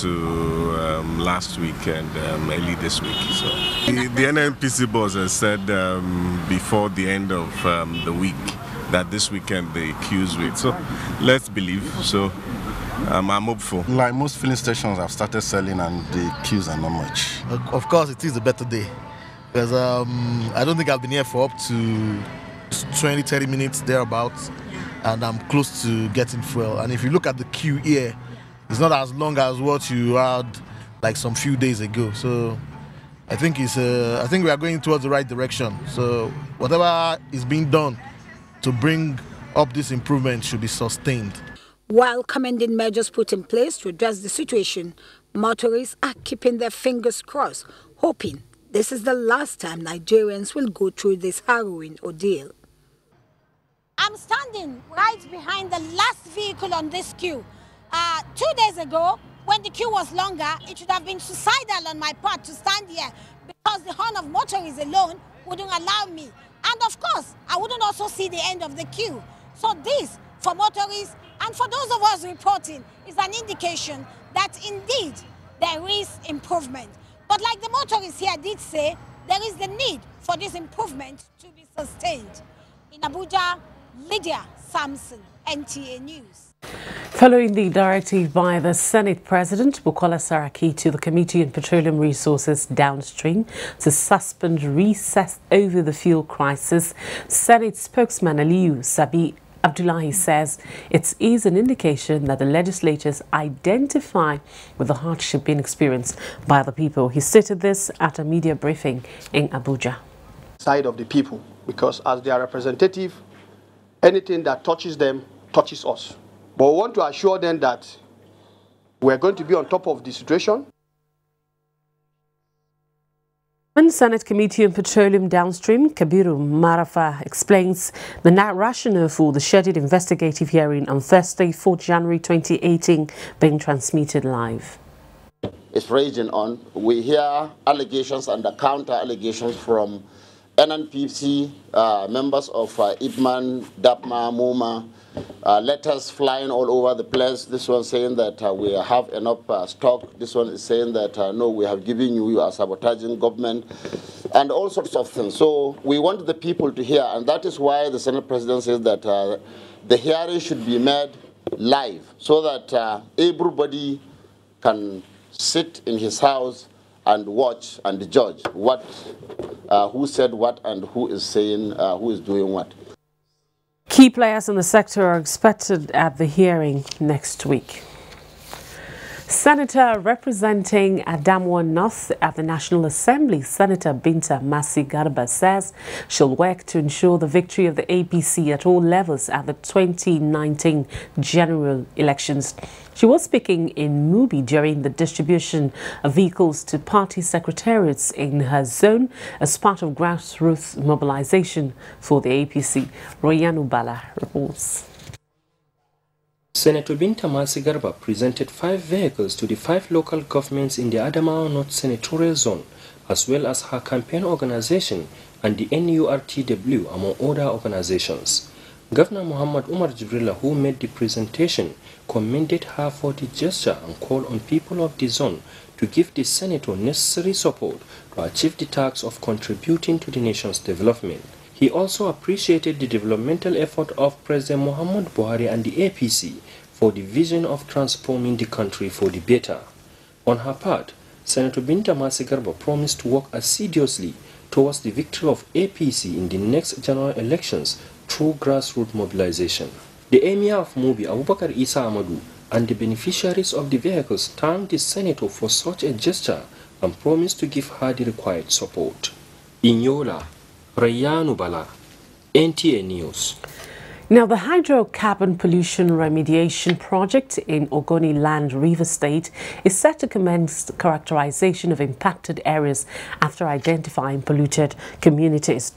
to last week and early this week. So the NNPC boss has said before the end of the week that this weekend the queues wait. So let's believe. So I'm hopeful. Like most filling stations have started selling and the queues are not much. Of course, it is a better day because I don't think I've been here for up to 20-30 minutes thereabouts, and I'm close to getting fuel. And if you look at the queue here, it's not as long as what you had like some few days ago. So I think we are going towards the right direction. So whatever is being done to bring up this improvement should be sustained. While commending measures put in place to address the situation, motorists are keeping their fingers crossed, hoping this is the last time Nigerians will go through this harrowing ordeal. I'm standing right behind the last vehicle on this queue. 2 days ago, when the queue was longer, it should have been suicidal on my part to stand here because the horn of motorists alone wouldn't allow me. And of course, I wouldn't also see the end of the queue. So this, for motorists and for those of us reporting, is an indication that indeed there is improvement. But like the motorists here did say, there is the need for this improvement to be sustained. In Abuja, Lydia Samson, NTA News. Following the directive by the Senate President Bukola Saraki to the Committee on Petroleum Resources downstream to suspend recess over the fuel crisis, Senate spokesman Aliyu Sabi Abdullahi says it is an indication that the legislators identify with the hardship being experienced by the people. He stated this at a media briefing in Abuja. Side of the people, because as their representative, anything that touches them touches us. But we want to assure them that we're going to be on top of the situation. And Senate Committee on Petroleum Downstream, Kabiru Marafa, explains the rationale for the scheduled investigative hearing on Thursday, 4 January 2018, being transmitted live. It's raging on. We hear allegations and the counter allegations from NNPC, members of IPMAN, DAPMA, MOMA, letters flying all over the place. This one saying that we have enough stock. This one is saying that no, we have given you a sabotaging government and all sorts of things. So we want the people to hear, and that is why the Senate President says that the hearing should be made live so that everybody can sit in his house and watch and judge what, who said what and who is saying, who is doing what. Key players in the sector are expected at the hearing next week. Senator representing Adamawa North at the National Assembly, Senator Binta Masi Garba, says she'll work to ensure the victory of the APC at all levels at the 2019 general elections. She was speaking in Mubi during the distribution of vehicles to party secretariats in her zone as part of grassroots mobilization for the APC. Royanu Bala reports. Senator Binta Masi Garba presented 5 vehicles to the 5 local governments in the Adamawa North Senatorial Zone, as well as her campaign organization and the NURTW, among other organizations. Governor Muhammad Umar Jibrila, who made the presentation, commended her for the gesture and called on people of the zone to give the senator necessary support to achieve the task of contributing to the nation's development. He also appreciated the developmental effort of President Muhammad Buhari and the APC for the vision of transforming the country for the better. On her part, Senator Binta Masi Garba promised to work assiduously towards the victory of APC in the next general elections through grassroots mobilization. The Emir of Mubi, Abubakar Isa Amadou, and the beneficiaries of the vehicles thanked the senator for such a gesture and promised to give her the required support. In Yola, Rayanu Bala, NTA News. Now, the hydrocarbon pollution remediation project in Ogoni Land, River State, is set to commence characterization of impacted areas after identifying polluted communities.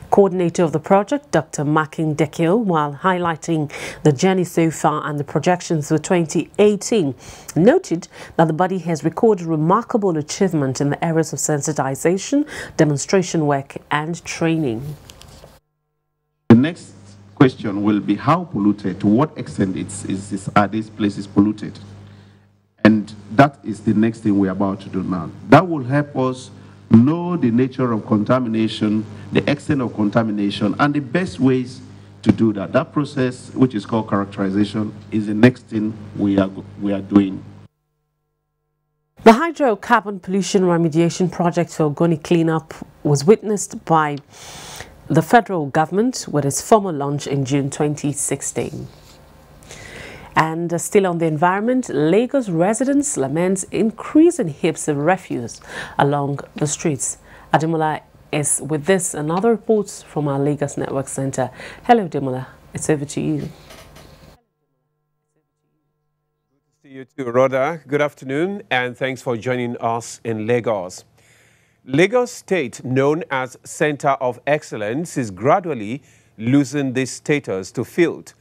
Coordinator of the project, Dr. Makin Dekil, while highlighting the journey so far and the projections for 2018, noted that the body has recorded remarkable achievement in the areas of sensitization, demonstration work, and training. The next question will be how polluted, to what extent are these places polluted? And that is the next thing we're about to do now. That will help us know the nature of contamination, the extent of contamination, and the best ways to do that. That process, which is called characterization, is the next thing we are doing. The hydrocarbon pollution remediation project for Ogoni cleanup was witnessed by the federal government with its formal launch in June 2016. And still on the environment, Lagos residents lament increasing heaps of refuse along the streets. Ademola is with this and other reports from our Lagos Network Center. Hello, Ademola. It's over to you. Good to see you too, Rhoda. Good afternoon, and thanks for joining us in Lagos. Lagos State, known as Center of Excellence, is gradually losing this status to filth.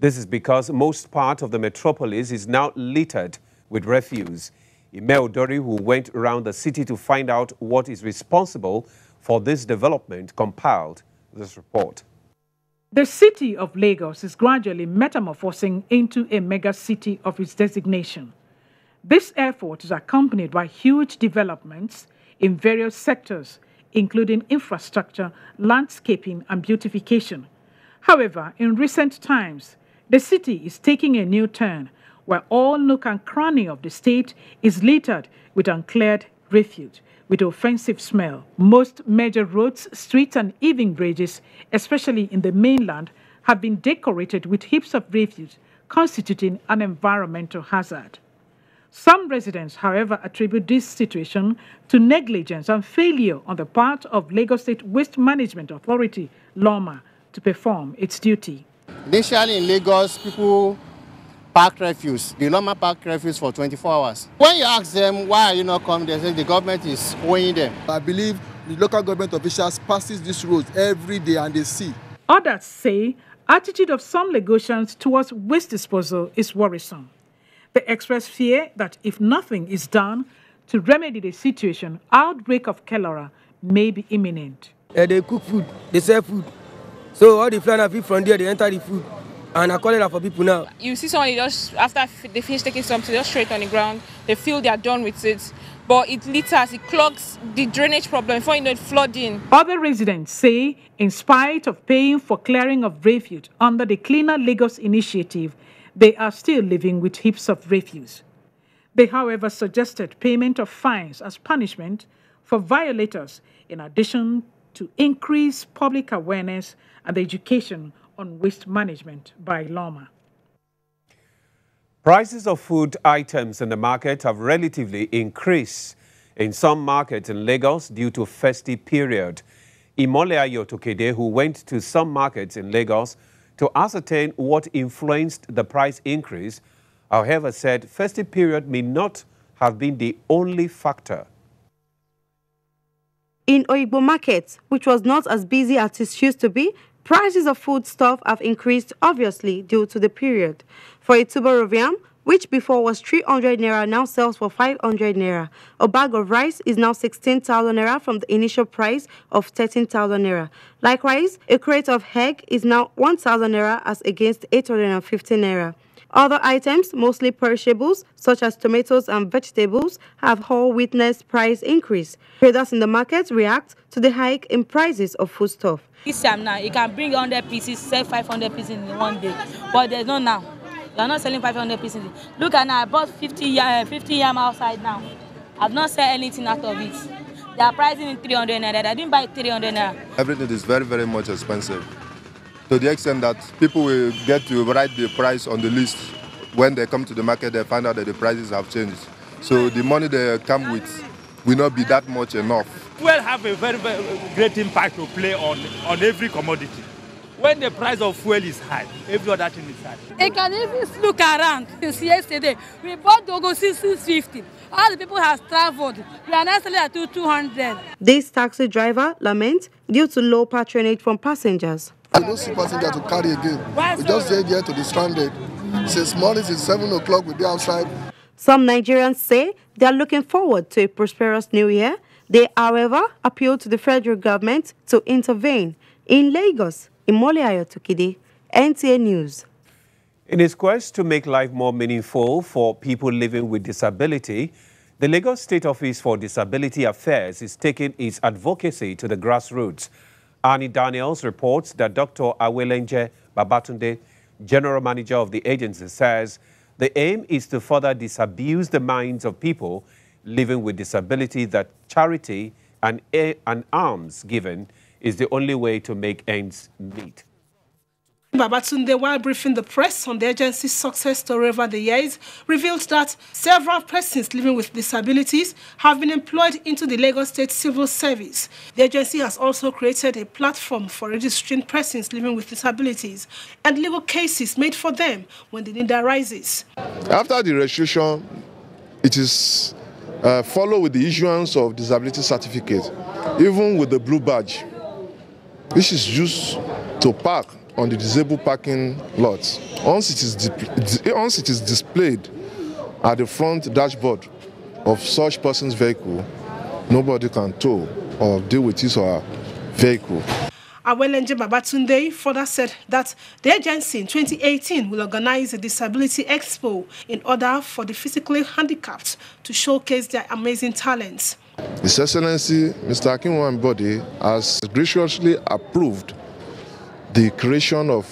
This is because most part of the metropolis is now littered with refuse. Ime Odori, who went around the city to find out what is responsible for this development, compiled this report. The city of Lagos is gradually metamorphosing into a mega city of its designation. This effort is accompanied by huge developments in various sectors, including infrastructure, landscaping, and beautification. However, in recent times, the city is taking a new turn, where all nook and cranny of the state is littered with uncleared refuse, with offensive smell. Most major roads, streets, and even bridges, especially in the mainland, have been decorated with heaps of refuse, constituting an environmental hazard. Some residents, however, attribute this situation to negligence and failure on the part of Lagos State Waste Management Authority, LOMA, to perform its duty. Initially in Lagos, people park refuse. The LOMA park refuse for 24 hours. When you ask them why are you not coming, they say the government is owing them. I believe the local government officials passes this road every day and they see. Others say attitude of some Lagosians towards waste disposal is worrisome. They express fear that if nothing is done to remedy the situation, outbreak of cholera may be imminent. They cook food, they sell food. So all the flying people from there, they enter the food. And I call it for people now. You see somebody just, after they finish taking something, just straight on the ground, they feel they are done with it. But it litters, it clogs the drainage problem before you know it flooding. Other residents say, in spite of paying for clearing of refuse under the Cleaner Lagos initiative, they are still living with heaps of refuse. They, however, suggested payment of fines as punishment for violators, in addition to increase public awareness and education on waste management by LOMA. Prices of food items in the market have relatively increased in some markets in Lagos due to festive period. Imoleayo Tokede, who went to some markets in Lagos to ascertain what influenced the price increase, however, said festive period may not have been the only factor. In Oyigbo markets, which was not as busy as it used to be, prices of foodstuff have increased, obviously, due to the period. For a tuber of yam, which before was 300 naira, now sells for 500 naira. A bag of rice is now 16,000 naira from the initial price of 13,000 naira. Likewise, a crate of egg is now 1,000 naira as against 850 naira. Other items, mostly perishables, such as tomatoes and vegetables, have all witnessed price increase. Traders in the market react to the hike in prices of foodstuff. This time now, you can bring 100 pieces, sell 500 pieces in one day. But there's no now. You are not selling 500 pieces. Look at now, I bought 50 yam outside now. I've not sold anything out of it. They are pricing in 300 naira. I didn't buy 300 naira. Everything is very, very much expensive. To the extent that people will get to write the price on the list. When they come to the market, they find out that the prices have changed. So the money they come with will not be that much enough. Fuel have a very, very great impact to play on every commodity. When the price of fuel is high, every other thing is high. You can even look around since yesterday. We bought Dogo 650. All the people have traveled. We are not selling at 200. This taxi driver laments due to low patronage from passengers. We don't see passengers to carry again. We just get here to be stranded. Since morning, since 7 o'clock, we'll be outside. Some Nigerians say they are looking forward to a prosperous new year. They, however, appeal to the federal government to intervene. In Lagos, Imoleayo Tokede, NTA News. In its quest to make life more meaningful for people living with disability, the Lagos State Office for Disability Affairs is taking its advocacy to the grassroots. Annie Daniels reports that Dr. Awelenje Babatunde, General Manager of the agency, says the aim is to further disabuse the minds of people living with disability that charity and alms given is the only way to make ends meet. Babatunde, while briefing the press on the agency's success story over the years, revealed that several persons living with disabilities have been employed into the Lagos State Civil Service. The agency has also created a platform for registering persons living with disabilities and legal cases made for them when the need arises. After the registration, it is followed with the issuance of disability certificate, even with the blue badge, which is used to park on the disabled parking lots. Once it is displayed at the front dashboard of such person's vehicle, nobody can tow or deal with his or her vehicle. Awelenje Babatunde further said that the agency in 2018 will organize a Disability Expo in order for the physically handicapped to showcase their amazing talents. His Excellency, Mr. Akinwumi Body, has graciously approved the creation of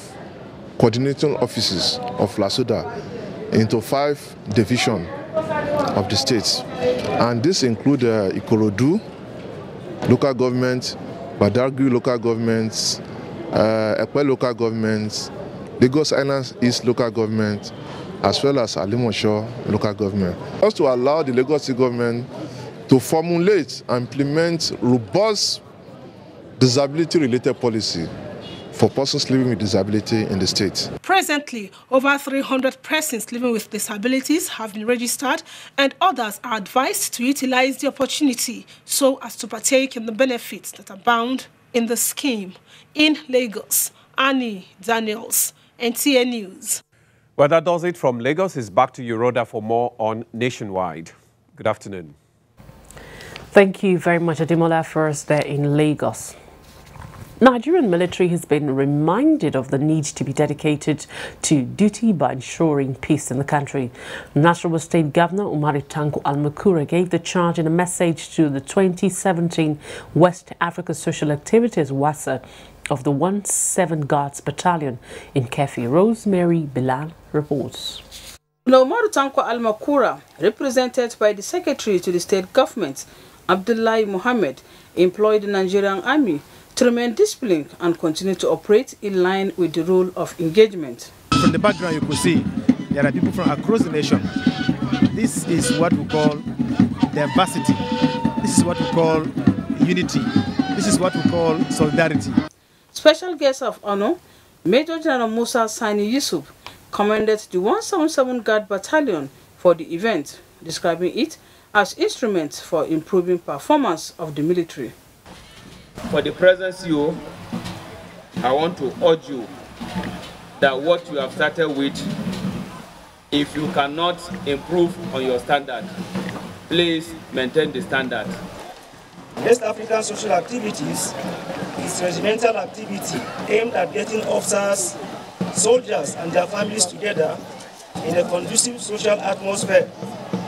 coordinating offices of LASUDA into 5 divisions of the states. And this includes Ikorodu local government, Badagry local governments, Ekpe local governments, Lagos Island East local government, as well as Alimosho local government. Also to allow the Lagos State government to formulate and implement robust disability-related policy for persons living with disability in the state. Presently, over 300 persons living with disabilities have been registered, and others are advised to utilize the opportunity so as to partake in the benefits that abound in the scheme. In Lagos, Annie Daniels, NTA News. Well, that does it from Lagos. It's back to you, Rhoda, for more on Nationwide. Good afternoon. Thank you very much, Ademola, for us there in Lagos. Nigerian military has been reminded of the need to be dedicated to duty by ensuring peace in the country. National State Governor Umari Tanko Almakura gave the charge in a message to the 2017 West Africa Social Activities WASA of the 17 Guards Battalion in Kefi. Rosemary Bilal reports. Umaru Tanko Almakura, represented by the Secretary to the State Government, Abdullahi Mohammed, employed the Nigerian Army to remain disciplined and continue to operate in line with the rule of engagement. From the background you could see, there are people from across the nation. This is what we call diversity. This is what we call unity. This is what we call solidarity. Special guest of honor, Major General Musa Sani Yusuf, commended the 177 Guard Battalion for the event, describing it as instruments for improving performance of the military. For the present CEO, I want to urge you that what you have started with, if you cannot improve on your standard, please maintain the standard. West African social activities is regimental activity aimed at getting officers, soldiers and their families together in a conducive social atmosphere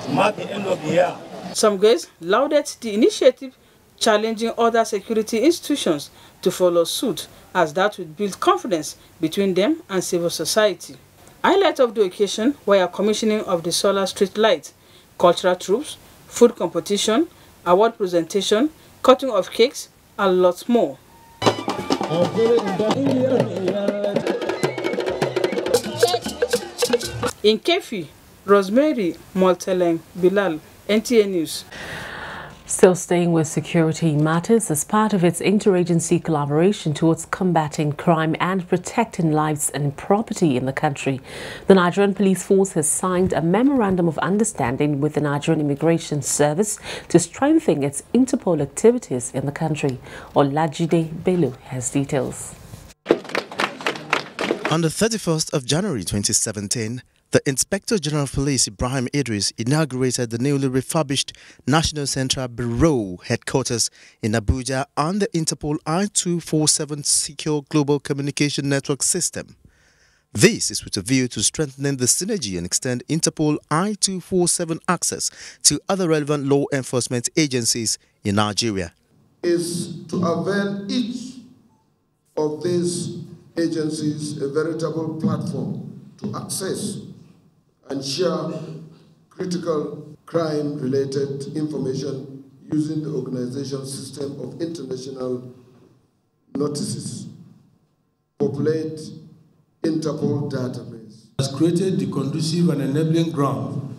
to mark the end of the year. Some guests lauded the initiative, challenging other security institutions to follow suit, as that would build confidence between them and civil society. Highlight of the occasion were a commissioning of the solar street light, cultural troops, food competition, award presentation, cutting of cakes, and lots more. In Kefi, Rosemary Molteleng Bilal, NTA News. Still staying with security matters, as part of its interagency collaboration towards combating crime and protecting lives and property in the country, the Nigerian Police Force has signed a memorandum of understanding with the Nigerian Immigration Service to strengthen its Interpol activities in the country. Olajide Bello has details. On the 31st of January 2017, the Inspector General of Police, Ibrahim Idris, inaugurated the newly refurbished National Central Bureau headquarters in Abuja and the Interpol I-247 Secure Global Communication Network System. This is with a view to strengthening the synergy and extend Interpol I-247 access to other relevant law enforcement agencies in Nigeria. Is to avail each of these agencies a veritable platform to access and share critical crime-related information using the organization's system of international notices, populate Interpol database. Has created the conducive and enabling ground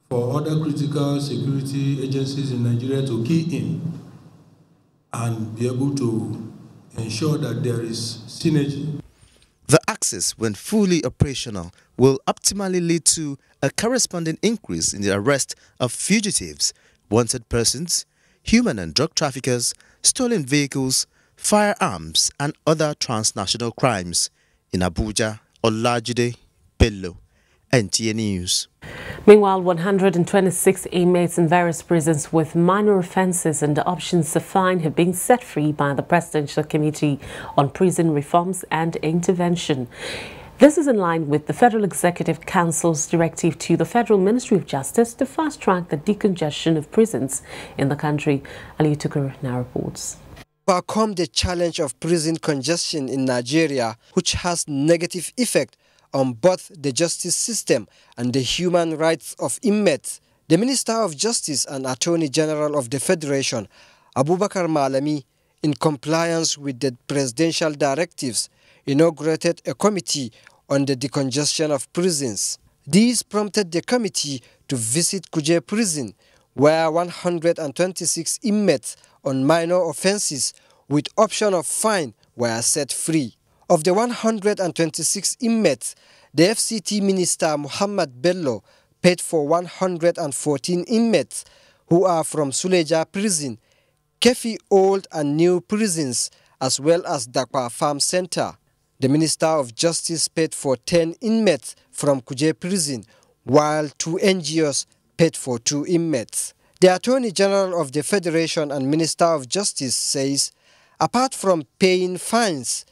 for other critical security agencies in Nigeria to key in and be able to ensure that there is synergy. The access, when fully operational, will optimally lead to a corresponding increase in the arrest of fugitives, wanted persons, human and drug traffickers, stolen vehicles, firearms and other transnational crimes. In Abuja, Olajide Bello, NTA News. Meanwhile, 126 inmates in various prisons with minor offences and options to fine have been set free by the Presidential Committee on Prison Reforms and Intervention. This is in line with the Federal Executive Council's directive to the Federal Ministry of Justice to fast-track the decongestion of prisons in the country. Ali Tukur now reports. Overcome the challenge of prison congestion in Nigeria, which has negative effect on both the justice system and the human rights of inmates. The Minister of Justice and Attorney General of the Federation, Abubakar Malami, in compliance with the presidential directives, inaugurated a committee on the decongestion of prisons. These prompted the committee to visit Kuje prison, where 126 inmates on minor offences with option of fine were set free. Of the 126 inmates, the FCT Minister Muhammad Bello paid for 114 inmates who are from Suleja prison, Kefi Old and New prisons, as well as Dakwa Farm Center. The Minister of Justice paid for 10 inmates from Kuje prison, while 2 NGOs paid for 2 inmates. The Attorney General of the Federation and Minister of Justice says, apart from paying fines,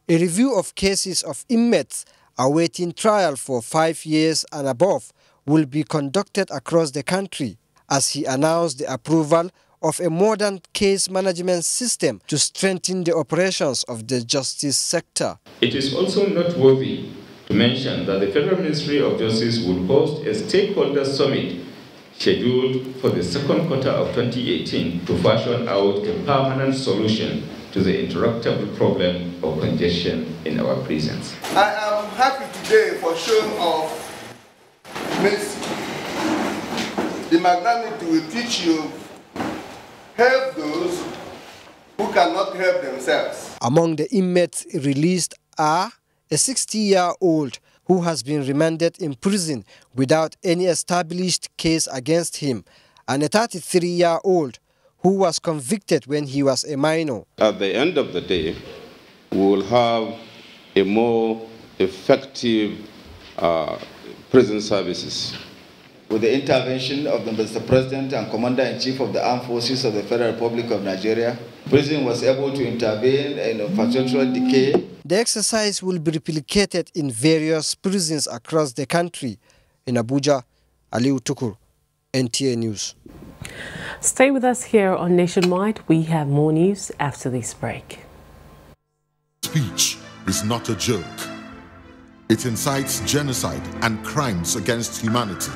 a review of cases of inmates awaiting trial for 5 years and above will be conducted across the country, as he announced the approval of a modern case management system to strengthen the operations of the justice sector. It is also noteworthy to mention that the Federal Ministry of Justice will host a stakeholder summit scheduled for the second quarter of 2018 to fashion out a permanent solution to the interruptible problem of congestion in our prisons. I am happy today for showing of mercy. The magnanimity will teach you, help those who cannot help themselves. Among the inmates released are a 60-year-old who has been remanded in prison without any established case against him, and a 33-year-old who was convicted when he was a minor. At the end of the day, we will have a more effective prison services. With the intervention of the Mr. President and Commander-in-Chief of the Armed Forces of the Federal Republic of Nigeria, prison was able to intervene in infrastructural decay. The exercise will be replicated in various prisons across the country. In Abuja, Aliu Tukur, NTA News. Stay with us here on Nationwide. We have more news after this break. Speech is not a joke. It incites genocide and crimes against humanity.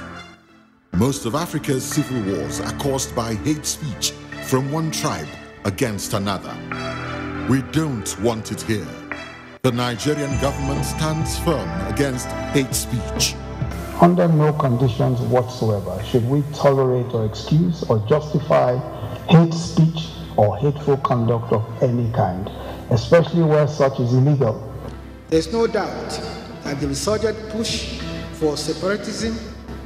Most of Africa's civil wars are caused by hate speech from one tribe against another. We don't want it here. The Nigerian government stands firm against hate speech. Under no conditions whatsoever should we tolerate or excuse or justify hate speech or hateful conduct of any kind, especially where such is illegal. There's no doubt that the resurgent push for separatism,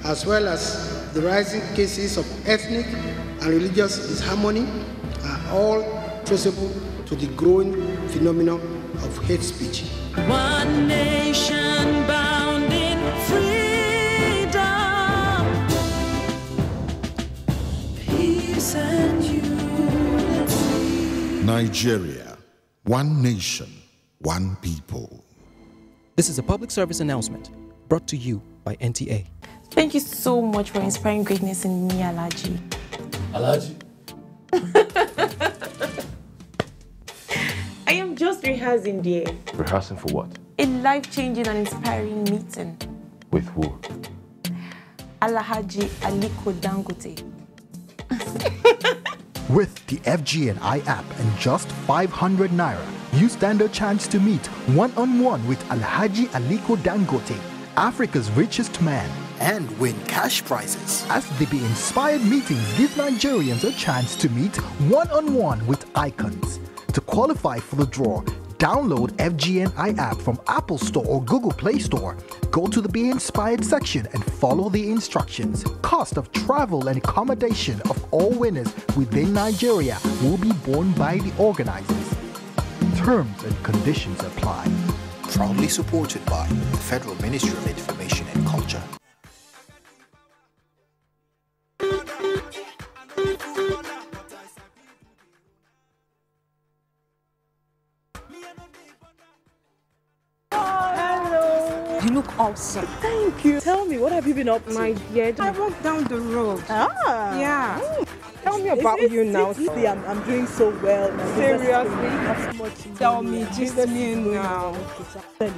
as well as the rising cases of ethnic and religious disharmony, are all traceable to the growing phenomenon of hate speech. One nation bound in freedom, peace and unity. Nigeria, one nation, one people. This is a public service announcement brought to you by NTA. Thank you so much for inspiring greatness in me, Alaji. Alaji? I am just rehearsing, dear. Rehearsing for what? A life-changing and inspiring meeting. With who? Alhaji Aliko Dangote. With the FGNI app and just 500 naira, you stand a chance to meet one-on-one with Alhaji Aliko Dangote, Africa's richest man, and win cash prizes. As the Be Inspired meetings give Nigerians a chance to meet one-on-one with icons. To qualify for the draw, download FGNI app from Apple Store or Google Play Store. Go to the Be Inspired section and follow the instructions. Cost of travel and accommodation of all winners within Nigeria will be borne by the organizers. Terms and conditions apply. Proudly supported by the Federal Ministry of Information and Culture. You look awesome. Thank you. Tell me, what have you been up to? My dear, I walked down the road. Ah. Yeah. Tell me about you now. See, I'm doing so well. Seriously? Tell me, just me now. Okay.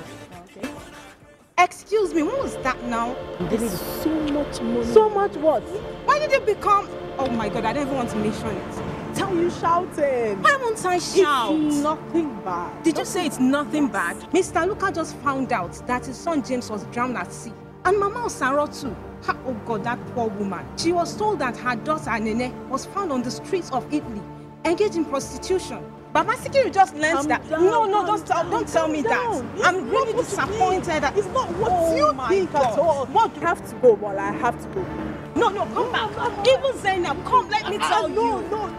Excuse me, what was that now? This is so much money. So much what? Why did it become... Oh my God, I don't even want to mention it. Tell you shouting. Why won't I shout? It's nothing bad. Did you say it's nothing bad? Mr. Luka just found out that his son James was drowned at sea. And Mama Osaro too. Oh God, that poor woman. She was told that her daughter Nene was found on the streets of Italy, engaged in prostitution. Baba Sikiru just learned that. No, don't tell me that. I'm really disappointed. It's not what you think at all. What, you have to go, well, I have to go. No, come back. Even Zainab, come, let me tell you. No.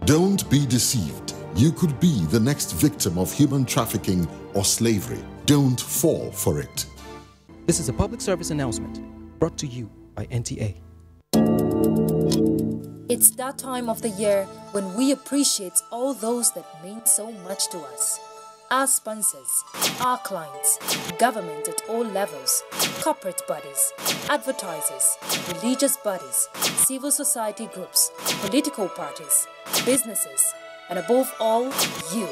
Don't be deceived. You could be the next victim of human trafficking or slavery. Don't fall for it. This is a public service announcement brought to you by NTA. It's that time of the year when we appreciate all those that mean so much to us. Our sponsors, our clients, government at all levels, corporate bodies, advertisers, religious bodies, civil society groups, political parties, businesses, and above all, you,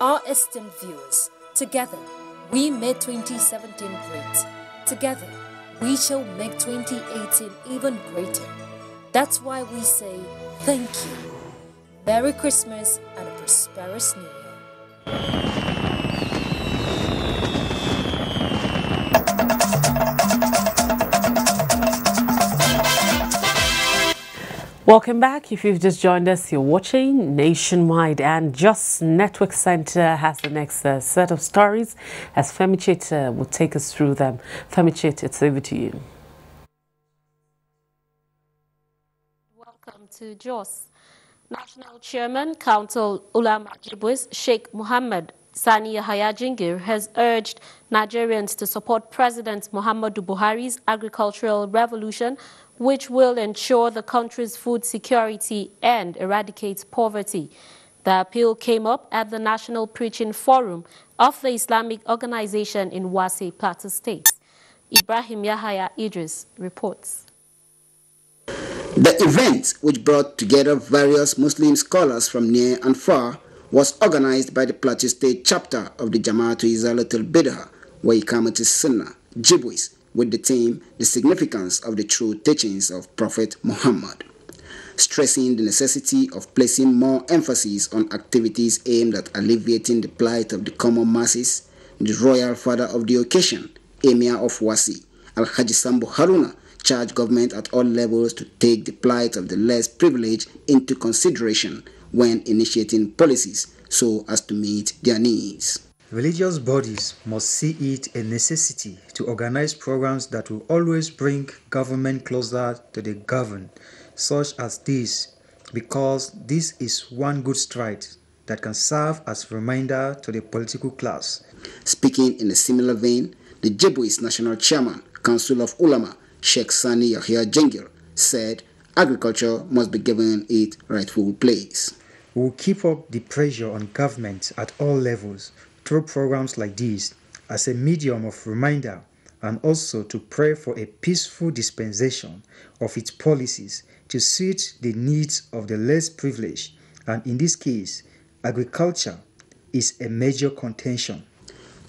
our esteemed viewers. Together, we made 2017 great. Together, we shall make 2018 even greater. That's why we say thank you. Merry Christmas and a prosperous New Year. Welcome back. If you've just joined us, you're watching Nationwide, and Just Network Center has the next set of stories as Femichit will take us through them. Femichit, it's over to you. Welcome to JOS. National Chairman, Council Ulama Jibwis, Sheikh Mohammed Sani Yahya Jingir, has urged Nigerians to support President Muhammadu Buhari's agricultural revolution, which will ensure the country's food security and eradicate poverty. The appeal came up at the National Preaching Forum of the Islamic Organization in Wase, Plateau State. Ibrahim Yahya Idris reports. The event, which brought together various Muslim scholars from near and far, was organized by the Plateau State chapter of the Jamaatul Izalatul Bid'ah wa Iqamatus Sunnah, Jibwis, with the theme, The Significance of the True Teachings of Prophet Muhammad, stressing the necessity of placing more emphasis on activities aimed at alleviating the plight of the common masses. The royal father of the occasion, Emir of Wasi, Al-Haji Sambo Haruna, charged government at all levels to take the plight of the less privileged into consideration when initiating policies so as to meet their needs. Religious bodies must see it a necessity to organize programs that will always bring government closer to the governed, such as this, because this is one good stride that can serve as a reminder to the political class. Speaking in a similar vein, the Jibwis National Chairman, Council of Ulama, Sheikh Sani Yahya Jingir, said agriculture must be given its rightful place. We will keep up the pressure on government at all levels through programs like these, as a medium of reminder and also to pray for a peaceful dispensation of its policies to suit the needs of the less privileged, and in this case, agriculture is a major contention.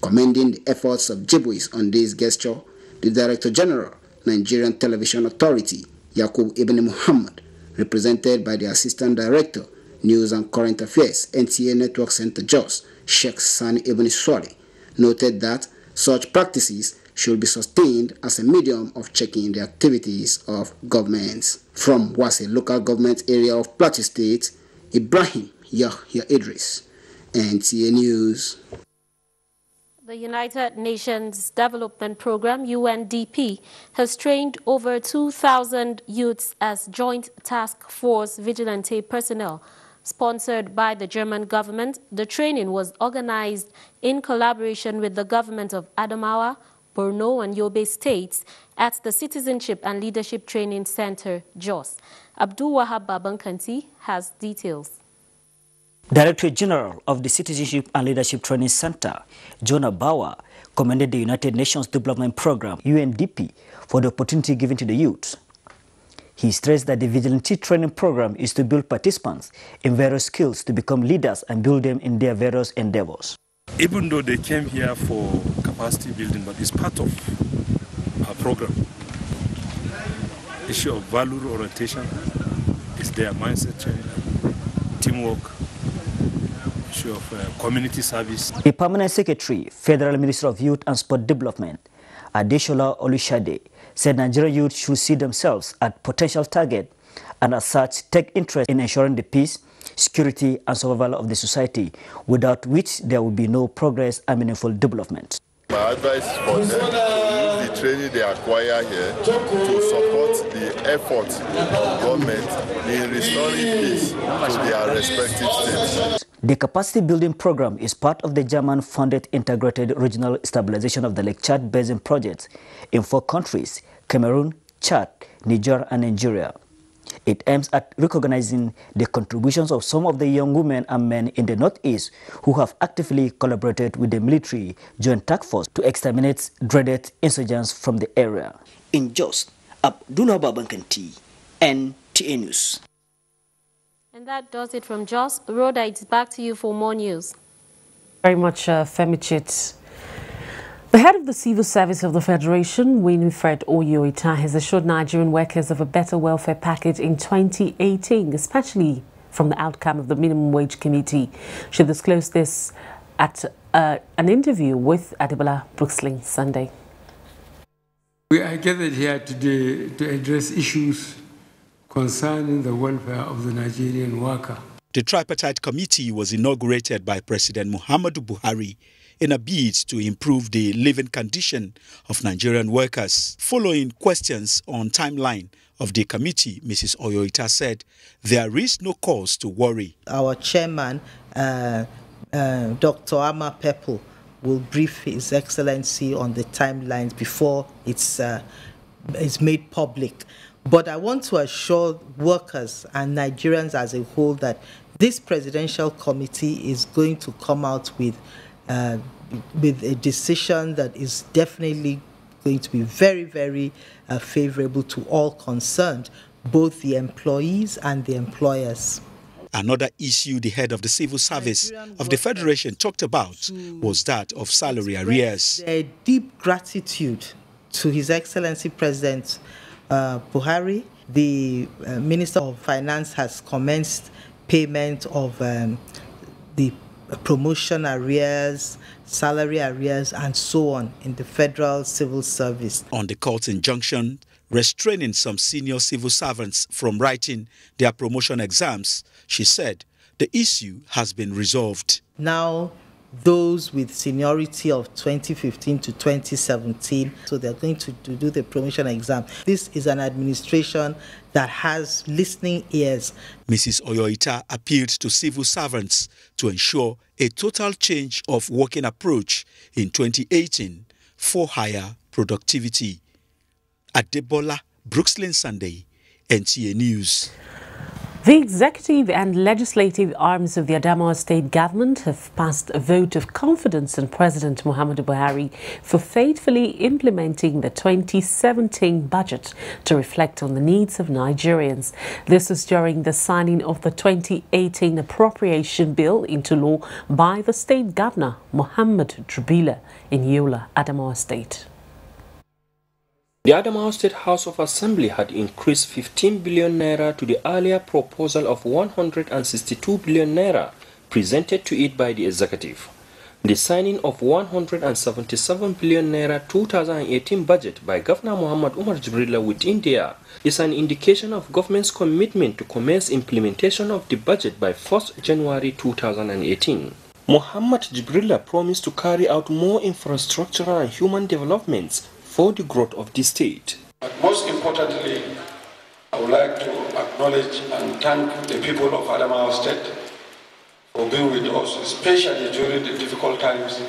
Commending the efforts of Jibwis on this gesture, the Director General, Nigerian Television Authority, Yakub Ibn Muhammad, represented by the Assistant Director, News and Current Affairs, NTA Network Center Jos, Sheikh Sani Ibn Swali, noted that such practices should be sustained as a medium of checking the activities of governments. From Wase local government area of Plateau State, Ibrahim Yahya Idris, NTA News. The United Nations Development Programme, UNDP, has trained over 2,000 youths as Joint Task Force Vigilante personnel. Sponsored by the German government, the training was organized in collaboration with the government of Adamawa, Borno and Yobe states at the Citizenship and Leadership Training Center, Jos. Abdul Wahab Babankanti has details. Director General of the Citizenship and Leadership Training Center, Jonah Bauer, commended the United Nations Development Programme, UNDP, for the opportunity given to the youth. He stressed that the vigilante training program is to build participants in various skills to become leaders and build them in their various endeavors. Even though they came here for capacity building, but it's part of our program. Issue of value orientation is their mindset change, teamwork, issue of community service. The Permanent Secretary, Federal Minister of Youth and Sport Development, Adeshola Olushade, said Nigerian youth should see themselves as potential target and as such take interest in ensuring the peace, security and survival of the society, without which there will be no progress and meaningful development. My advice is for them to use the training they acquire here to support the efforts of government in restoring peace to their respective states. The capacity building program is part of the German-funded integrated regional stabilization of the Lake Chad Basin project in 4 countries, Cameroon, Chad, Niger and Nigeria. It aims at recognizing the contributions of some of the young women and men in the Northeast who have actively collaborated with the military Joint Task Force to exterminate dreaded insurgents from the area. In Jos, Abdullah Babankanti, NTA News. And that does it from Jos. Rhoda, it's back to you for more news. Very much, Femichit. The head of the Civil Service of the Federation, Winifred Oyoita, has assured Nigerian workers of a better welfare package in 2018, especially from the outcome of the Minimum Wage Committee. She disclosed this at an interview with Adebola Brooksling Sunday. We are gathered here today to address issues concerning the welfare of the Nigerian worker. The tripartite committee was inaugurated by President Muhammadu Buhari in a bid to improve the living condition of Nigerian workers. Following questions on timeline of the committee, Mrs. Oyoita said there is no cause to worry. Our chairman, Dr. Ama Pepple, will brief His Excellency on the timelines before it's made public. But I want to assure workers and Nigerians as a whole that this presidential committee is going to come out with a decision that is definitely going to be very, very favorable to all concerned, both the employees and the employers. Another issue the head of the civil service of the Federation talked about was that of salary arrears. Their deep gratitude to His Excellency President Buhari. The Minister of Finance has commenced payment of the promotion arrears, salary arrears, and so on in the federal civil service. On the court's injunction restraining some senior civil servants from writing their promotion exams, she said the issue has been resolved. Now, those with seniority of 2015 to 2017, so they're going to do the promotion exam. This is an administration that has listening ears. Mrs. Oyoita appealed to civil servants to ensure a total change of working approach in 2018 for higher productivity. Adebola Brooksling Sunday, NTA News. The executive and legislative arms of the Adamawa state government have passed a vote of confidence in President Muhammadu Buhari for faithfully implementing the 2017 budget to reflect on the needs of Nigerians. This was during the signing of the 2018 appropriation bill into law by the state governor, Muhammad Drubila, in Yola, Adamawa state. The Adamawa State House of Assembly had increased 15 billion naira to the earlier proposal of 162 billion naira presented to it by the executive. The signing of 177 billion naira 2018 budget by Governor Muhammad Umar Jibrilla with India is an indication of government's commitment to commence implementation of the budget by 1st January 2018. Muhammad Jibrilla promised to carry out more infrastructural and human developments for the growth of the state. But most importantly, I would like to acknowledge and thank the people of Adamawa State for being with us, especially during the difficult times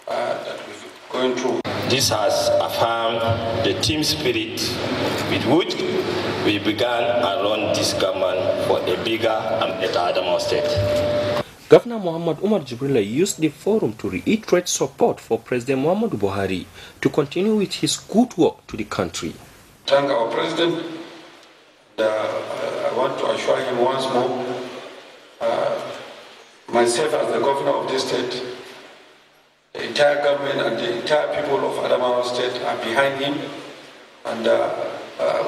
that we've going through. This has affirmed the team spirit with which we began and run this government for a bigger and better Adamawa State. Governor Muhammad Umar Jibrilla used the forum to reiterate support for President Muhammadu Buhari to continue with his good work to the country. Thank our president. I want to assure him once more, myself as the governor of this state, the entire government and the entire people of Adamawa State are behind him, and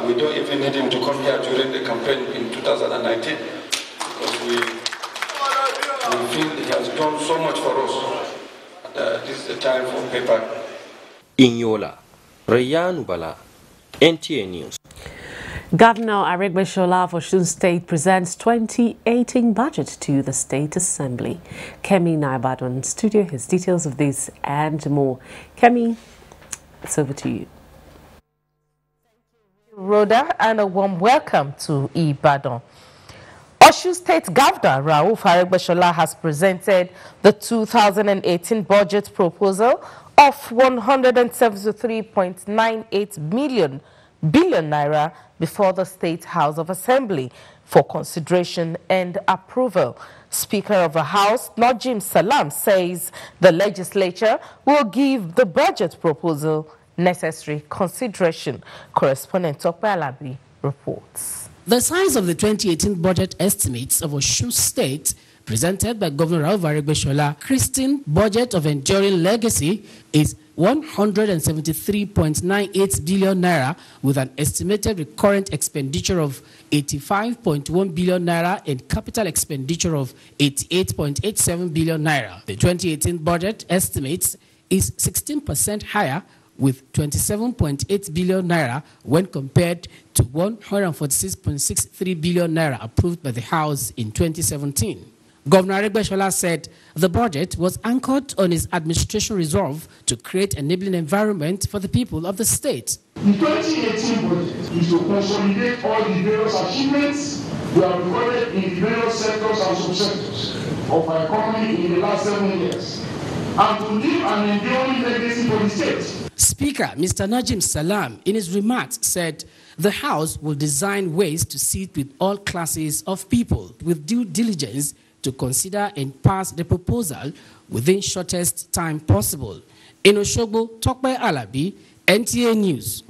we don't even need him to come here during the campaign in 2019 because we feel he has done so much for us. And, this is the time for paper. In Yola, Rayanu Bala, NTA News. Governor Aregbesola of Osun State presents 2018 budget to the State Assembly. Kemi Naibadon studio has details of this and more. Kemi, it's over to you. Rhoda, and a warm welcome to Ibadan. Osun State Governor Rauf Aregbesola has presented the 2018 budget proposal of 173.98 billion naira before the State House of Assembly for consideration and approval. Speaker of the House, Najim Salam, says the legislature will give the budget proposal necessary consideration. Correspondent Tope Alabi reports. The size of the 2018 budget estimates of Osun State presented by Governor Rauf Aregbesola, christened Budget of Enduring Legacy, is 173.98 billion naira with an estimated recurrent expenditure of 85.1 billion naira and capital expenditure of 88.87 billion naira. The 2018 budget estimates is 16% higher with 27.8 billion naira when compared to 146.63 billion naira approved by the House in 2017. Governor Aregbesola said the budget was anchored on his administration resolve to create an enabling environment for the people of the state. The 2018 budget is to consolidate all the various achievements we have recorded in the various sectors and subsectors of our economy in the last 7 years, and to leave an enduring legacy for the state. Speaker Mr. Najim Salam, in his remarks, said the House will design ways to sit with all classes of people with due diligence to consider and pass the proposal within shortest time possible. In Osogbo, Tope Alabi, NTA News.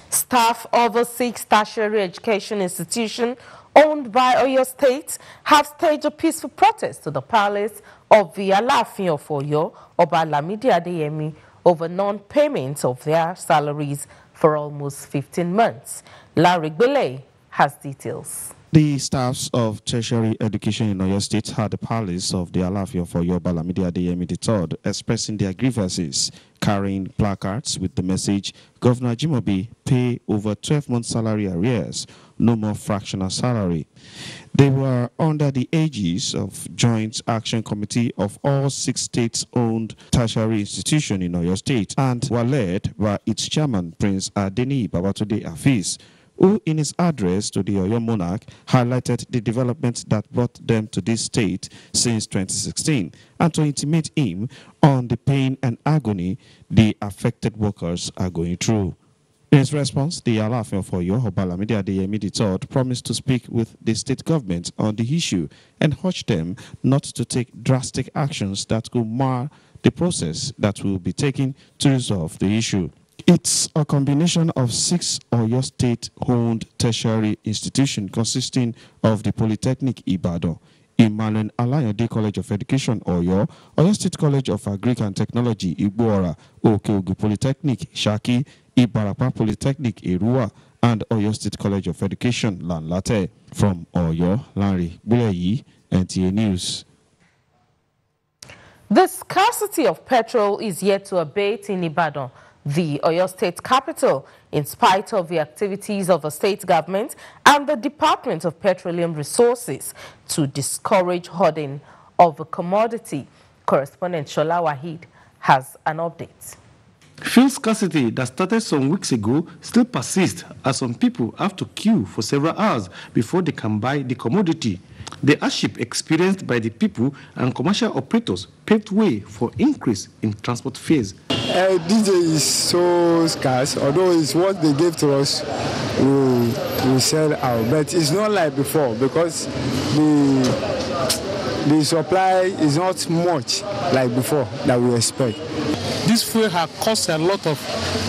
Staff of a 6 tertiary education institution owned by Oyo State have staged a peaceful protest to the palace of the Alaafin of Oyo, Oba Lamidi Adeyemi, over non-payment of their salaries for almost 15 months. Larry Gbele has details. The staffs of tertiary education in Oyo State had the palace of the Alaafin of Oyo, Oba Lamidi Adeyemi III, expressing their grievances, carrying placards with the message, Governor Jimobi, pay over 12 months salary arrears, no more fractional salary. They were under the aegis of Joint Action Committee of all 6 states-owned tertiary institutions in Oyo State and were led by its chairman, Prince Adeni Babatunde Afeez, who in his address to the Oyo monarch highlighted the developments that brought them to this state since 2016 and to intimate him on the pain and agony the affected workers are going through. In his response, the Alaafin of Oyo, Obalamide Adeyemi III, promised to speak with the state government on the issue and urged them not to take drastic actions that could mar the process that will be taken to resolve the issue. It's a combination of 6 Oyo state-owned tertiary institutions consisting of the Polytechnic Ibadan, Emmanuel Alayande College of Education Oyo, Oyo State College of Agric and Technology Igboora, Okeogun Polytechnic Shaki, Ibarapa Polytechnic Erua, and Oyo State College of Education Lanlate. From Oyo, Larry Buleyi, NTA News. The scarcity of petrol is yet to abate in Ibadan, the Oyo State capital, in spite of the activities of the state government and the Department of Petroleum Resources to discourage hoarding of the commodity. Correspondent Shola Wahid has an update. Fuel scarcity that started some weeks ago still persists as some people have to queue for several hours before they can buy the commodity. The hardship experienced by the people and commercial operators paved way for increase in transport fares. This day is so scarce, although it's what they gave to us, we sell out. But it's not like before because the supply is not much like before that we expect. This fuel has caused a lot of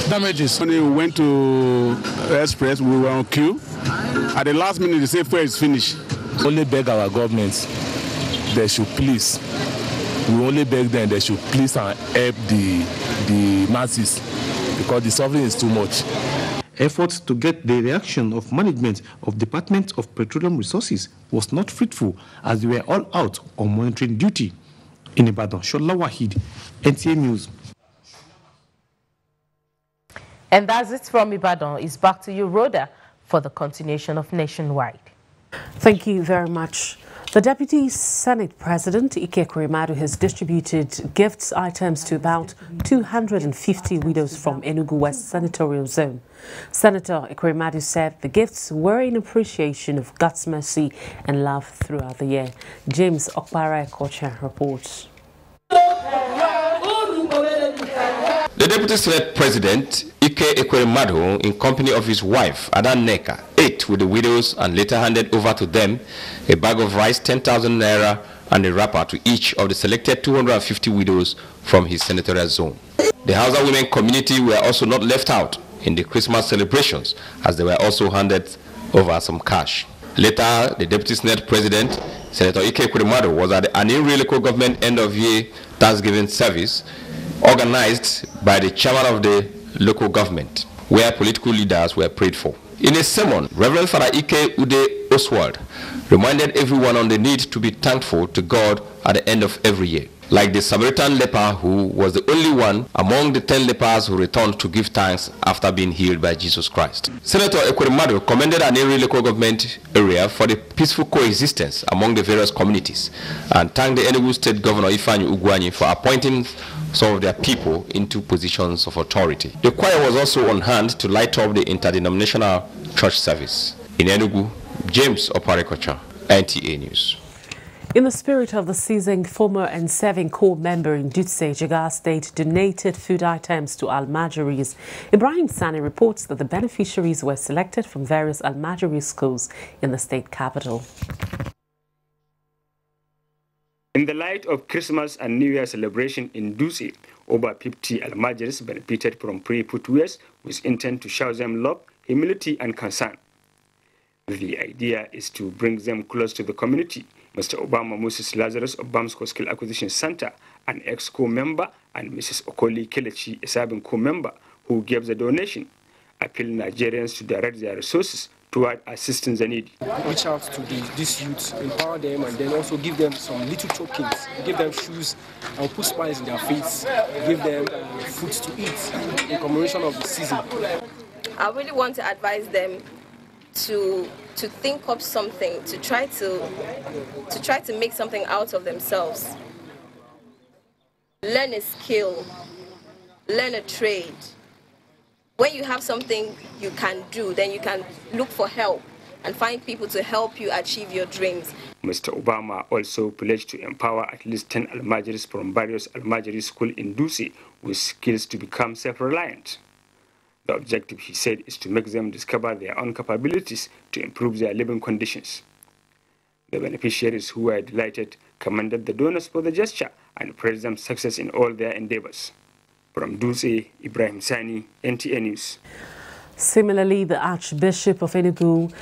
damages. When we went to Express, we were on queue. At the last minute, they say fuel is finished. Only beg our government, they should please. We only beg them, they should please and help the masses because the suffering is too much. Efforts to get the reaction of management of Department of Petroleum Resources was not fruitful as they were all out on monitoring duty. In Ibadan, Shola Wahid, NTA News. And that's it from Ibadan. It's back to you, Rhoda, for the continuation of Nationwide. Thank you very much. The Deputy Senate President, Ike Ekweremadu, has distributed gifts items to about 250 widows from Enugu West Senatorial Zone. Senator Ekweremadu said the gifts were in appreciation of God's mercy and love throughout the year. James Okpara-Ekocha reports. The Deputy Senate President, Ike Ekweremadu, in company of his wife, Adan Neka, ate with the widows and later handed over to them a bag of rice, 10,000 naira, and a wrapper to each of the selected 250 widows from his senatorial zone. The Hausa women community were also not left out in the Christmas celebrations, as they were also handed over some cash. Later, the Deputy Senate President, Senator Ike Ekweremadu, was at the Aniri local government end-of-year Thanksgiving service organized by the chairman of the local government, where political leaders were prayed for. In a sermon, Reverend Father Ike Ude Oswald reminded everyone on the need to be thankful to God at the end of every year. Like the Samaritan leper, who was the only one among the 10 lepers who returned to give thanks after being healed by Jesus Christ. Senator Ekweremadu commended Aniri local government area for the peaceful coexistence among the various communities and thanked the Enugu State Governor Ifeanyi Ugwuanyi for appointing some of their people into positions of authority. The choir was also on hand to light up the interdenominational church service. In Enugu, James Okpara-Ekocha, NTA News. In the spirit of the season, former and serving corps member in Dutse, Jigawa State, donated food items to Almajiris. Ibrahim Sani reports that the beneficiaries were selected from various Almajiri schools in the state capital. In the light of Christmas and New Year celebration in Dutse, over 50 Almajiris benefited from pre-footwears with intent to show them love, humility, and concern. The idea is to bring them close to the community. Mr. Obama Moses Lazarus of Bamsco Skill Acquisition Center, an ex-co member, and Mrs. Okoli Kelechi, a serving co-member who gave the donation, appeal Nigerians to direct their resources toward assisting the needy. Reach out to these youths, empower them, and then also give them some little tokens, give them shoes, and put smiles in their face, give them food to eat in commemoration of the season. I really want to advise them to think up something, to try to make something out of themselves. Learn a skill, learn a trade. When you have something you can do, then you can look for help and find people to help you achieve your dreams. Mr. Obama also pledged to empower at least 10 Almajiris from various Almajiri schools in Dutse with skills to become self-reliant. The objective, he said, is to make them discover their own capabilities to improve their living conditions. The beneficiaries, who were delighted, commended the donors for the gesture and praised them success in all their endeavors. From Dutse, Ibrahim Sani, NTA News. Similarly, the Archbishop of Enugu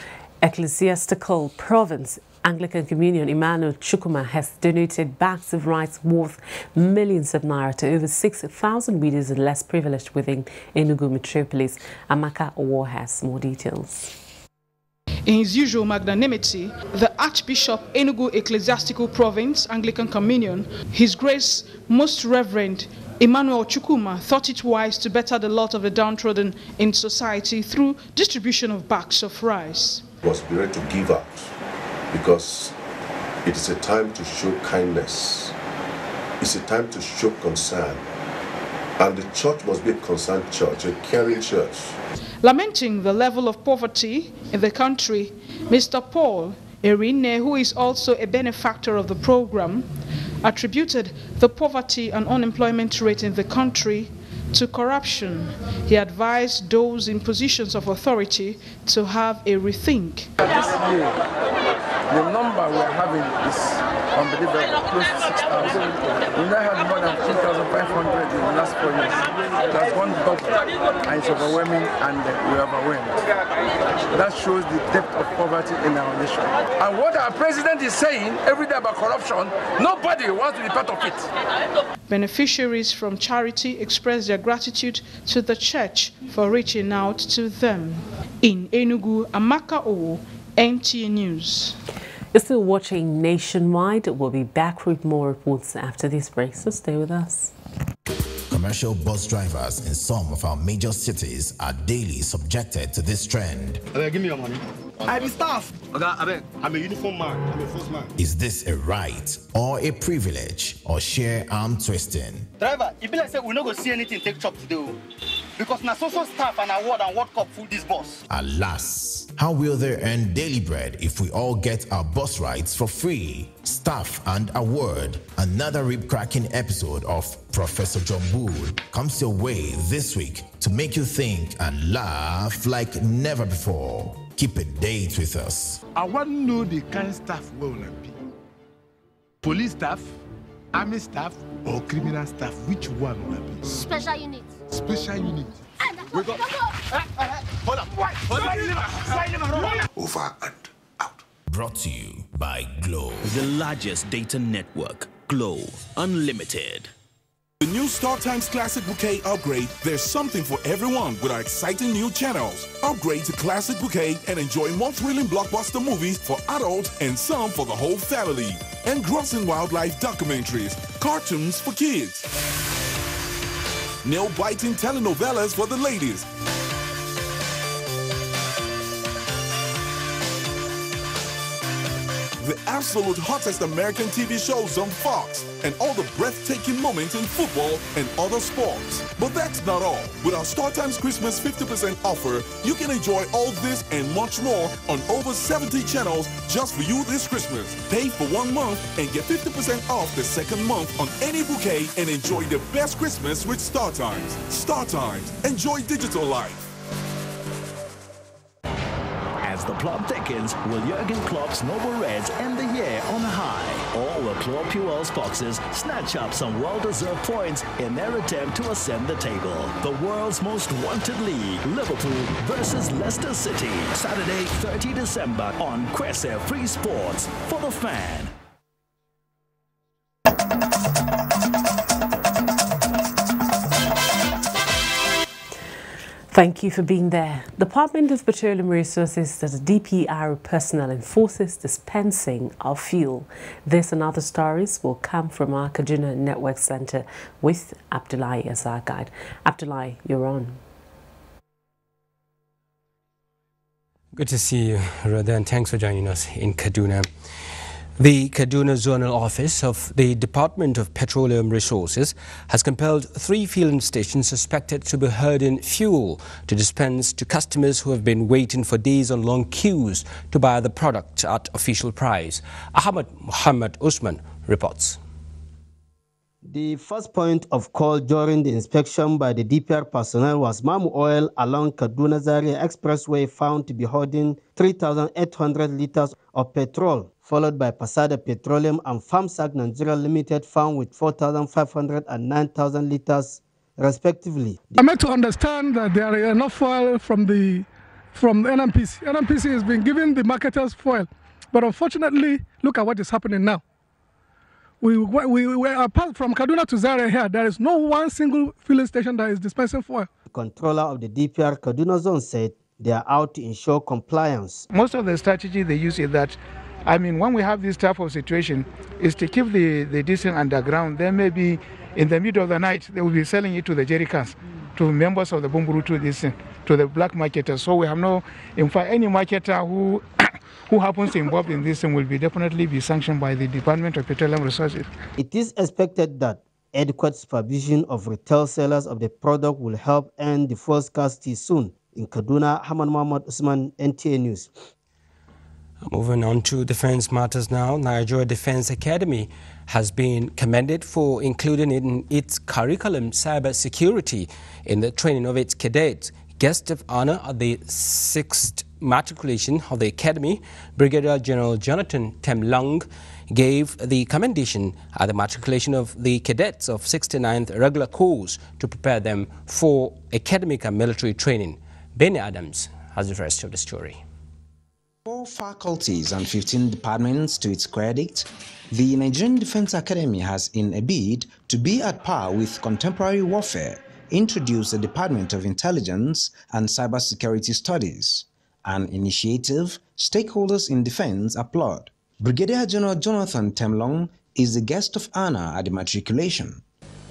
Ecclesiastical Province Anglican Communion, Emmanuel Chukwuma, has donated bags of rice worth millions of naira to over 6,000 widows and less privileged within Enugu metropolis. Amaka Owo has more details. In his usual magnanimity, the Archbishop Enugu Ecclesiastical Province Anglican Communion, His Grace Most Reverend Emmanuel Chukwuma, thought it wise to better the lot of the downtrodden in society through distribution of bags of rice. It was better to give out because it is a time to show kindness. It's a time to show concern. And the church must be a concerned church, a caring church. Lamenting the level of poverty in the country, Mr. Paul Erine, who is also a benefactor of the program, attributed the poverty and unemployment rate in the country to corruption. He advised those in positions of authority to have a rethink. This year, the number we're having is unbelievable, close to 6,000. We now have more than 2,500 in the last 4 years. That's one double, and it's overwhelming, and we're overwhelmed. That shows the depth of poverty in our nation. And what our president is saying every day about corruption, nobody wants to be part of it. Beneficiaries from charity expressed their gratitude to the church for reaching out to them. In Enugu, Amaka Owo, NTA News. You're still watching Nationwide. We'll be back with more reports after this break, so stay with us. Commercial bus drivers in some of our major cities are daily subjected to this trend. Give me your money. I'm a staff. I'm a uniform man. I'm a first man. Is this a right or a privilege or sheer arm twisting? Driver, if you say we not go see anything take chop today, because na so staff and award and World Cup full this bus. Alas, how will they earn daily bread if we all get our bus rides for free? Staff and award. Another rib-cracking episode of Professor John Bull comes your way this week to make you think and laugh like never before. Keep a date with us. I want to know the kind of staff we will be. Police staff, army staff, or criminal staff, which one will be? Special unit. Special unit. We got. Hold up. Over and out. Brought to you by Glow. The largest data network, Glow Unlimited. The new StarTimes Classic Bouquet upgrade, there's something for everyone with our exciting new channels. Upgrade to Classic Bouquet and enjoy more thrilling blockbuster movies for adults and some for the whole family. Engrossing wildlife documentaries, cartoons for kids, nail-biting telenovelas for the ladies, the absolute hottest American TV shows on Fox, and all the breathtaking moments in football and other sports. But that's not all. With our StarTimes Christmas 50% offer, you can enjoy all this and much more on over 70 channels just for you this Christmas. Pay for 1 month and get 50% off the second month on any bouquet and enjoy the best Christmas with StarTimes. StarTimes. Enjoy digital life. As the plot thickens, will Jurgen Klopp's Noble Reds end the year on a high? Or will Claude Puel's Foxes snatch up some well-deserved points in their attempt to ascend the table? The world's most wanted league, Liverpool versus Leicester City. Saturday, 30 December on Kwese Free Sports for the fan. Thank you for being there. The Department of Petroleum Resources says the DPR personnel enforces dispensing of fuel. This and other stories will come from our Kaduna Network Center with Abdullahi as our guide. Abdullahi, you're on. Good to see you, Rhoda, and thanks for joining us in Kaduna. The Kaduna Zonal Office of the Department of Petroleum Resources has compelled 3 filling stations suspected to be herding fuel to dispense to customers who have been waiting for days on long queues to buy the product at official price. Ahmad Muhammad Usman reports. The first point of call during the inspection by the DPR personnel was Mamu Oil along Kaduna-Zaria Expressway, found to be holding 3,800 liters of petrol, followed by Pasada Petroleum and FAMSAG Nigeria Limited, found with 4,500 and 9,000 liters respectively. I'm meant to understand that there are enough fuel from NNPC. NNPC has been giving the marketers fuel, but unfortunately, look at what is happening now. We apart from Kaduna to Zaria here, there is no one single filling station that is dispensing fuel. The controller of the DPR Kaduna zone said they are out to ensure compliance. Most of the strategy they use is that, when we have this type of situation, is to keep the diesel underground. Then maybe in the middle of the night, they will be selling it to the jerry cans, to members of the Bumburu, to the black marketers. So we have no, in fact, any marketer who happens to involved in this will definitely be sanctioned by the Department of Petroleum Resources. It is expected that adequate supervision of retail sellers of the product will help end the fuel scarcity soon. In Kaduna, Haman Mohammed Usman, NTA News. Moving on to defense matters now, Nigeria Defense Academy has been commended for including in its curriculum cyber security in the training of its cadets. Guest of honor at the 6th matriculation of the Academy, Brigadier General Jonathan Temlong, gave the commendation at the matriculation of the cadets of 69th Regular Corps to prepare them for academic and military training. Benny Adams has the rest of the story. 4 faculties and 15 departments to its credit, the Nigerian Defense Academy has, in a bid to be at par with contemporary warfare, introduced the Department of Intelligence and Cybersecurity Studies, an initiative stakeholders in defense applaud. Brigadier General Jonathan Temlong is the guest of honor at the matriculation.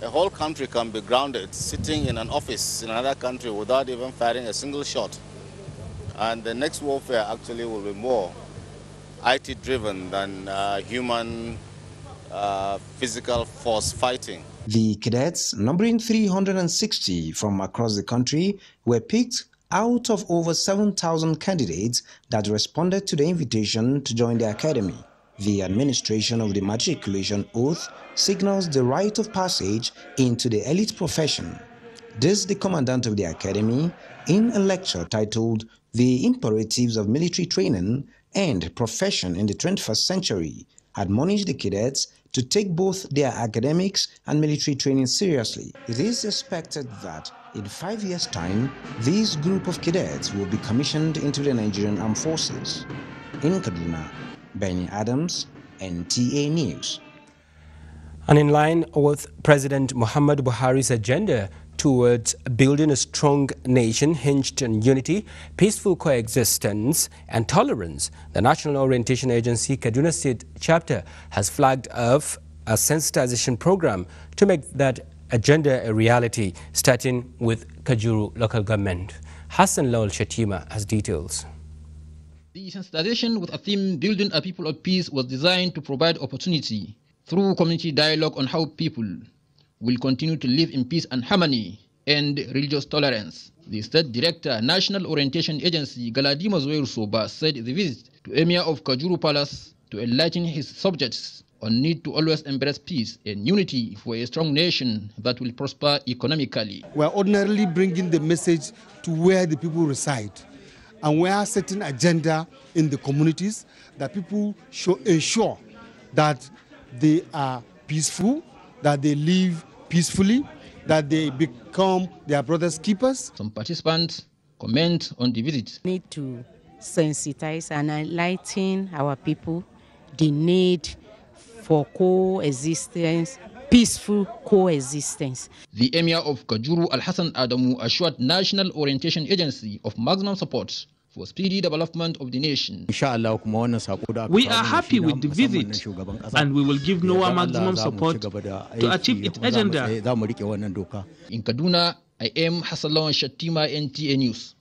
A whole country can be grounded sitting in an office in another country without even firing a single shot. And the next warfare actually will be more IT-driven than human physical force fighting. The cadets, numbering 360 from across the country, were picked out of over 7,000 candidates that responded to the invitation to join the academy. The administration of the matriculation oath signals the rite of passage into the elite profession. This, the commandant of the academy, in a lecture titled "The Imperatives of Military Training and Profession in the 21st Century," admonished the cadets to take both their academics and military training seriously. It is expected that in 5 years' time, this group of cadets will be commissioned into the Nigerian Armed Forces. In Kaduna, Benny Adams, NTA News. And in line with President Muhammadu Buhari's agenda towards building a strong nation hinged on unity, peaceful coexistence and tolerance, the National Orientation Agency Kaduna State Chapter has flagged off a sensitization program to make that agenda a reality, starting with Kajuru local government. Hassan Lawal Shatima has details. The sensitization with a theme building a people of peace was designed to provide opportunity through community dialogue on how people will continue to live in peace and harmony and religious tolerance. The State Director, National Orientation Agency, Galadima Zoeir Soba, said the visit to Emir of Kajuru Palace to enlighten his subjects on need to always embrace peace and unity for a strong nation that will prosper economically. We are ordinarily bringing the message to where the people reside, and we are setting agenda in the communities that people should ensure that they are peaceful, that they live peacefully, that they become their brothers' keepers. Some participants comment on the visit. Need to sensitize and enlighten our people the need for coexistence, peaceful coexistence. The Emir of Kajuru, Al-Hassan Adamu, assured National Orientation Agency of maximum support for speedy development of the nation. We are happy with the visit, and we will give NOAA maximum support to achieve its agenda. In Kaduna, I am Hassan Lawan Shatima, NTA News.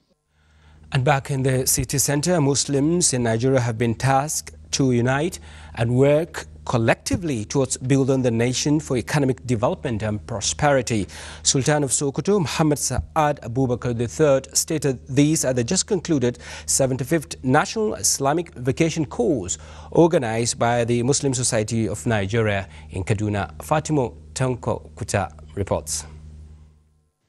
And back in the city center, Muslims in Nigeria have been tasked to unite and work collectively towards building the nation for economic development and prosperity. Sultan of Sokoto, Muhammad Sa'ad Abubakar III, stated these at the just concluded 75th National Islamic Vacation Course organized by the Muslim Society of Nigeria in Kaduna. Fatima Tanko Kuta reports.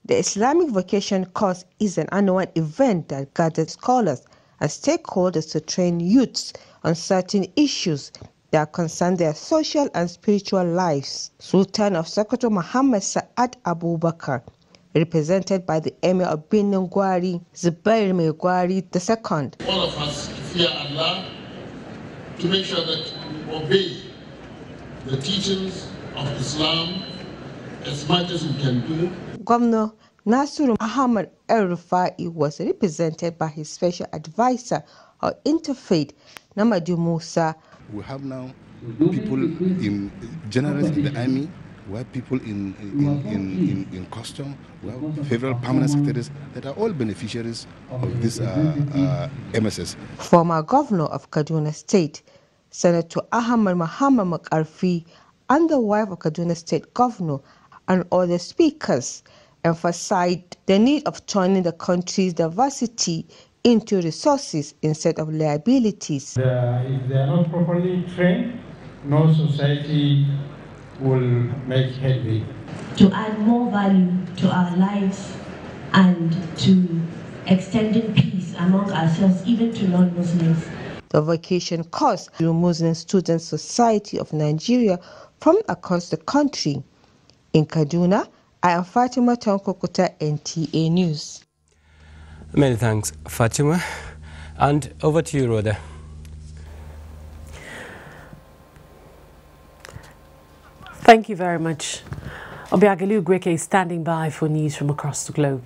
The Islamic Vacation Course is an annual event that gathers scholars and stakeholders to train youths on certain issues that concern their social and spiritual lives. Sultan of Sokoto Muhammad Sa'ad Abubakar, represented by the Emir of Benin Gwari, Zubair Megwari II. All of us fear Allah to make sure that we obey the teachings of Islam as much as we can do. Governor Nasiru Ahmad El-Rufai was represented by his special advisor or interfaith, Namadi Musa. We have now people in generals in the army, we have people in custom, we have federal permanent secretaries that are all beneficiaries of this MSS. Former governor of Kaduna State, Senator Ahmad Muhammad Makarfi, and the wife of Kaduna State Governor and other speakers emphasized the need of turning the country's diversity into resources instead of liabilities. If they are not properly trained, no society will make headway. To add more value to our lives and to extending peace among ourselves, even to non-Muslims. The vacation course to Muslim Student Society of Nigeria from across the country. In Kaduna, I am Fatima Tankokuta, NTA News. Many thanks, Fatima. And over to you, Rhoda. Thank you very much. Obiagelu Gweke is standing by for news from across the globe.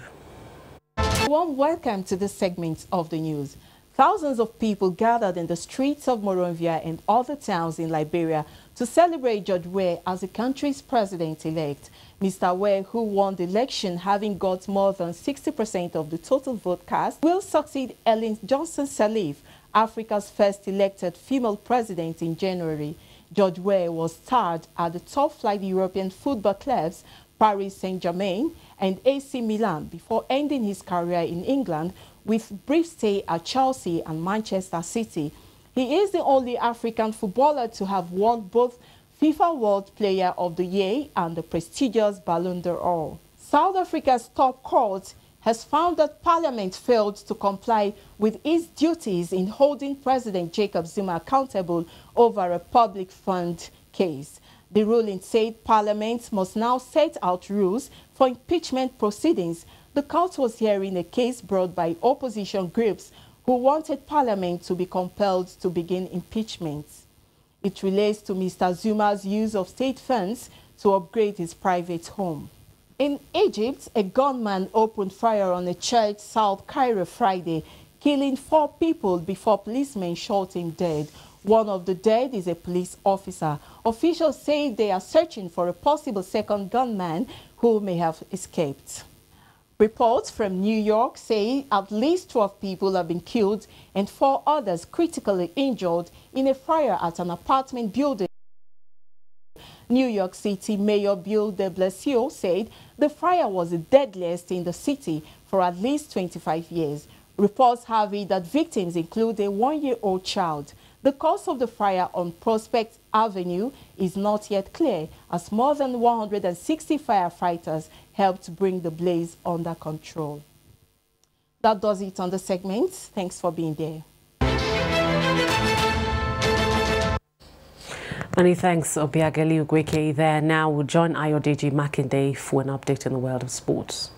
Warm welcome to this segment of the news. Thousands of people gathered in the streets of Monrovia and other towns in Liberia to celebrate George Weah as the country's president-elect. Mr. Weah, who won the election having got more than 60% of the total vote cast, will succeed Ellen Johnson Sirleaf, Africa's first elected female president, in January. George Weah was starred at the top-flight European football clubs Paris Saint-Germain and AC Milan before ending his career in England with brief stay at Chelsea and Manchester City. He is the only African footballer to have won both FIFA World Player of the Year and the prestigious Ballon d'Or. South Africa's top court has found that Parliament failed to comply with its duties in holding President Jacob Zuma accountable over a public fund case. The ruling said Parliament must now set out rules for impeachment proceedings. The court was hearing a case brought by opposition groups who wanted Parliament to be compelled to begin impeachment. It relates to Mr. Zuma's use of state funds to upgrade his private home. In Egypt, a gunman opened fire on a church South Cairo Friday, killing 4 people before policemen shot him dead. One of the dead is a police officer. Officials say they are searching for a possible second gunman who may have escaped. Reports from New York say at least 12 people have been killed and 4 others critically injured in a fire at an apartment building. New York City Mayor Bill de Blasio said the fire was the deadliest in the city for at least 25 years. Reports have it that victims include a 1-year-old child. The cause of the fire on Prospect Avenue is not yet clear, as more than 160 firefighters helped bring the blaze under control. That does it on the segment. Thanks for being there. Many thanks, Obiageli Ugweke. There now will join Ayodeji Makinde for an update on the world of sports.